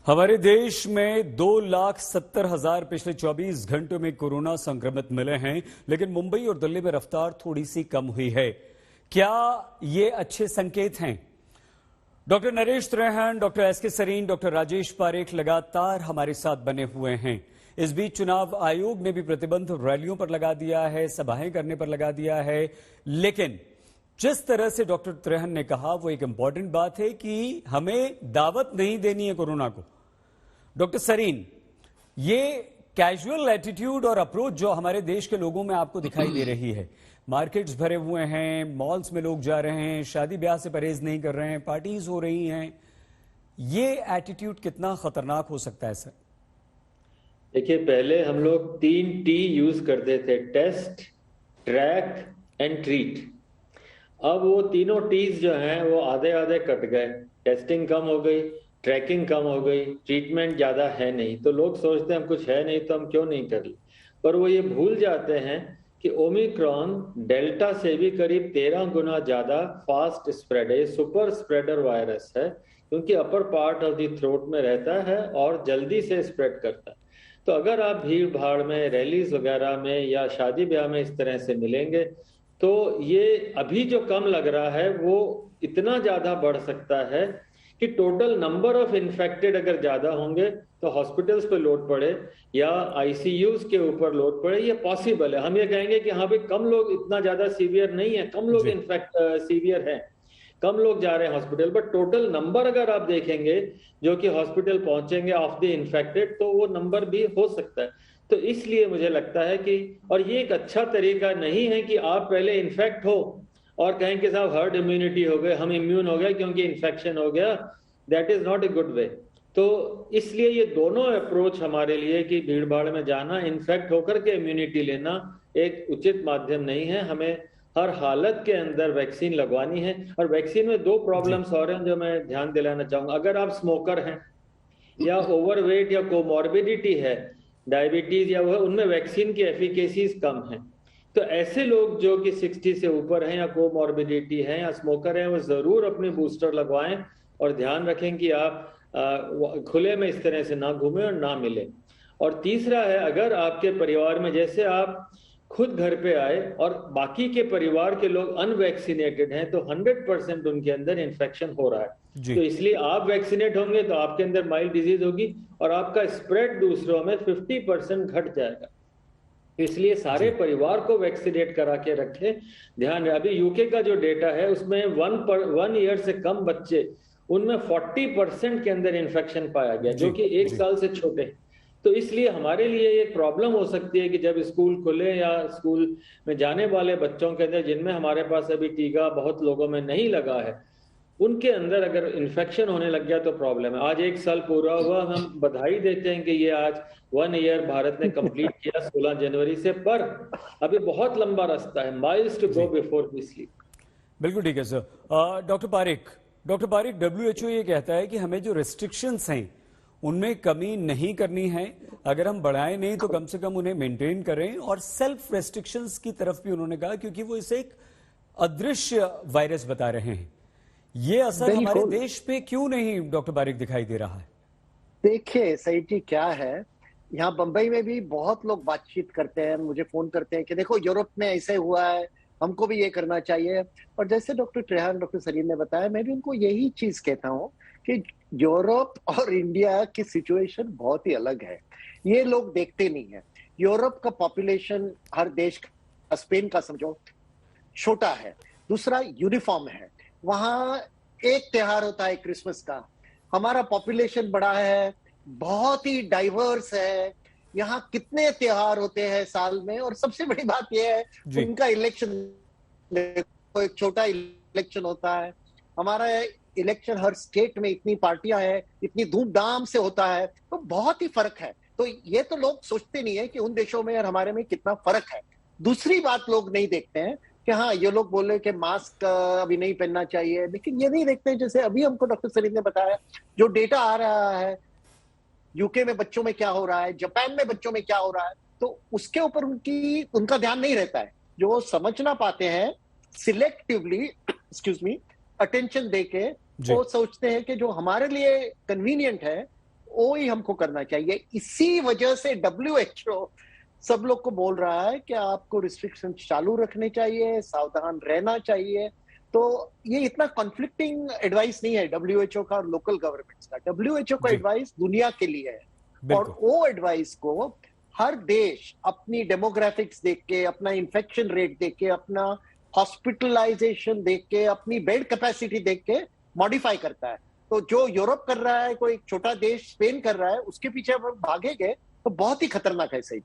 हमारे देश में 2,70,000 पिछले 24 घंटों में कोरोना संक्रमित मिले हैं, लेकिन मुंबई और दिल्ली में रफ्तार थोड़ी सी कम हुई है। क्या ये अच्छे संकेत हैं? Doctor Naresh Trehan, doctor SK Sarin, doctor Rajesh Parekh लगातार हमारे साथ बने हुए हैं। इस बीच चुनाव आयोग ने भी प्रतिबंध रैलियों पर लगा दिया है, सभाएं करने पर लगा दिया है, लेकिन जिस तरह से डॉक्टर त्रेहन ने कहा वो एक इंपॉर्टेंट बात है कि हमें दावत नहीं देनी है कोरोना को। डॉक्टर सरीन, ये कैजुअल एटीट्यूड और अप्रोच जो हमारे देश के लोगों में आपको दिखाई दे रही है, मार्केट्स भरे हुए हैं, मॉल्स में लोग जा रहे हैं, शादी ब्याह से परहेज नहीं कर रहे हैं, पार्टीज हो रही हैं, ये एटीट्यूड कितना खतरनाक हो सकता है सर? देखिए, पहले हम लोग 3T यूज करते थे, टेस्ट, ट्रैक एंड ट्रीट। अब वो तीनों टीज जो हैं वो आधे आधे कट गए। टेस्टिंग कम हो गई, ट्रैकिंग कम हो गई, ट्रीटमेंट ज्यादा है नहीं। तो लोग सोचते हैं हम कुछ है नहीं तो हम क्यों नहीं कर ले, पर वो ये भूल जाते हैं कि ओमिक्रॉन डेल्टा से भी करीब 13 गुना ज्यादा फास्ट स्प्रेड है, सुपर स्प्रेडर वायरस है, क्योंकि upper part of the throat में रहता है और जल्दी से स्प्रेड करता है। तो अगर आप भीड़ भाड़ में, रैलीज वगैरह में या शादी ब्याह में इस तरह से मिलेंगे तो ये अभी जो कम लग रहा है वो इतना ज्यादा बढ़ सकता है कि टोटल नंबर ऑफ इन्फेक्टेड अगर ज्यादा होंगे तो हॉस्पिटल्स पे लोड पड़े या आईसीयूज के ऊपर लोड पड़े, ये पॉसिबल है। हम ये कहेंगे कि हाँ भाई कम लोग इतना ज्यादा सीवियर नहीं है, कम लोग इनफेक्ट सीवियर हैं, कम लोग जा रहे हैं हॉस्पिटल, बट टोटल नंबर अगर आप देखेंगे जो कि हॉस्पिटल पहुंचेंगे ऑफ द इन्फेक्टेड, तो वो नंबर भी हो सकता है। तो इसलिए मुझे लगता है कि, और ये एक अच्छा तरीका नहीं है कि आप पहले इन्फेक्ट हो और कहें कि साहब हर्ड इम्यूनिटी हो गए, हम इम्यून हो गए क्योंकि इन्फेक्शन हो गया। That is not a good way. तो इसलिए ये दोनों अप्रोच हमारे लिए कि भीड़ भाड़ में जाना, इन्फेक्ट होकर के इम्यूनिटी लेना एक उचित माध्यम नहीं है। हमें हर हालत के अंदर वैक्सीन लगवानी है। और वैक्सीन में दो प्रॉब्लम्स और हैं जो मैं ध्यान दिलाना चाहूंगा। अगर आप स्मोकर हैं या ओवरवेट या कोमॉर्बिडिटी है, डायबिटीज या वह, उनमें वैक्सीन की एफिकेसीज कम है। तो ऐसे लोग जो कि 60 से ऊपर हैं या कोमॉर्बिडिटी है या स्मोकर हैं, वो जरूर अपने बूस्टर लगवाएं और ध्यान रखें कि आप खुले में इस तरह से ना घूमें और ना मिलें। और तीसरा है, अगर आपके परिवार में, जैसे आप खुद घर पे आए और बाकी के परिवार के लोग अनवैक्सीनेटेड हैं, तो 100% उनके अंदर इन्फेक्शन हो रहा है। तो इसलिए आप वैक्सीनेट होंगे तो आपके अंदर माइल्ड डिजीज होगी और आपका स्प्रेड दूसरों में 50% घट जाएगा। इसलिए सारे परिवार को वैक्सीनेट करा के रखें। ध्यान रहे, अभी यूके का जो डेटा है उसमें 1 ईयर से कम बच्चे, उनमें 40% के अंदर इन्फेक्शन पाया गया, जो कि 1 साल से छोटे हैं। तो इसलिए हमारे लिए एक प्रॉब्लम हो सकती है कि जब स्कूल खुले या स्कूल में जाने वाले बच्चों के अंदर, जिनमें हमारे पास अभी टीका बहुत लोगों में नहीं लगा है, उनके अंदर अगर इन्फेक्शन होने लग गया तो प्रॉब्लम है। आज 1 साल पूरा हुआ, हम बधाई देते हैं कि ये आज 1 ईयर भारत ने कंप्लीट किया 16 जनवरी से, पर अभी बहुत लंबा रास्ता है, miles to go before we sleep. बिल्कुल ठीक है सर। डॉक्टर पारिक, WHO ये कहता है कि हमें जो रिस्ट्रिक्शंस हैं उनमें कमी नहीं करनी है, अगर हम बढ़ाएं नहीं तो कम से कम उन्हें मेंटेन करें, और सेल्फ रेस्ट्रिक्शंस की तरफ भी उन्होंने कहा, क्योंकि वो इसे एक अदृश्य वायरस बता रहे हैं। ये असर हमारे देश पे क्यों नहीं डॉक्टर पारिक दिखाई दे रहा है? देखिए सही क्या है, यहाँ बंबई में भी बहुत लोग बातचीत करते हैं, मुझे फोन करते हैं कि देखो यूरोप में ऐसे हुआ है, हमको भी ये करना चाहिए। और जैसे डॉक्टर त्रेहन, डॉक्टर सरीन ने बताया, मैं भी उनको यही चीज कहता हूँ कि यूरोप और इंडिया की सिचुएशन बहुत ही अलग है। ये लोग देखते नहीं है। यूरोप का पॉपुलेशन, हर देश का, स्पेन का समझो, छोटा है, दूसरा यूनिफॉर्म है, वहां एक त्योहार होता है क्रिसमस का। हमारा पॉपुलेशन बड़ा है, बहुत ही डाइवर्स है, यहाँ कितने त्योहार होते हैं साल में। और सबसे बड़ी बात यह है उनका इलेक्शन, एक छोटा इलेक्शन होता है। हमारा इलेक्शन हर स्टेट में इतनी पार्टियां हैं, इतनी धूमधाम से होता है, तो बहुत ही फर्क है। तो ये तो लोग सोचते नहीं है कि उन देशों में और हमारे में कितना फर्क है। दूसरी बात लोग नहीं देखते हैं कि हाँ, ये लोग बोले कि मास्क अभी नहीं पहनना चाहिए, लेकिन ये नहीं देखते हैं, जैसे अभी हमको डॉक्टर सरीन ने बताया, जो डेटा आ रहा है यूके में बच्चों में क्या हो रहा है, जापान में बच्चों में क्या हो रहा है, तो उसके ऊपर उनका ध्यान नहीं रहता है। जो वो समझना पाते हैं सिलेक्टिवली, अटेंशन देके, वो सोचते हैं कि जो हमारे लिए कन्वीनियंट है वो ही हमको करना चाहिए। इसी वजह से WHO सब लोग को बोल रहा है कि आपको रिस्ट्रिक्शन चालू रखने चाहिए, सावधान रहना चाहिए। तो ये इतना कॉन्फ्लिक्टिंग एडवाइस नहीं है WHO का और लोकल गवर्नमेंट्स का। WHO का जी। एडवाइस दुनिया के लिए है, और बिल्कुल। वो एडवाइस को हर देश अपनी डेमोग्राफिक्स देख के, अपना इन्फेक्शन रेट देख के, अपना हॉस्पिटलाइजेशन देख के, अपनी बेड कैपेसिटी देख के मॉडिफाई करता है। तो जो यूरोप कर रहा है, कोई एक छोटा देश स्पेन कर रहा है, उसके पीछे हम भागेंगे तो बहुत ही खतरनाक है सही।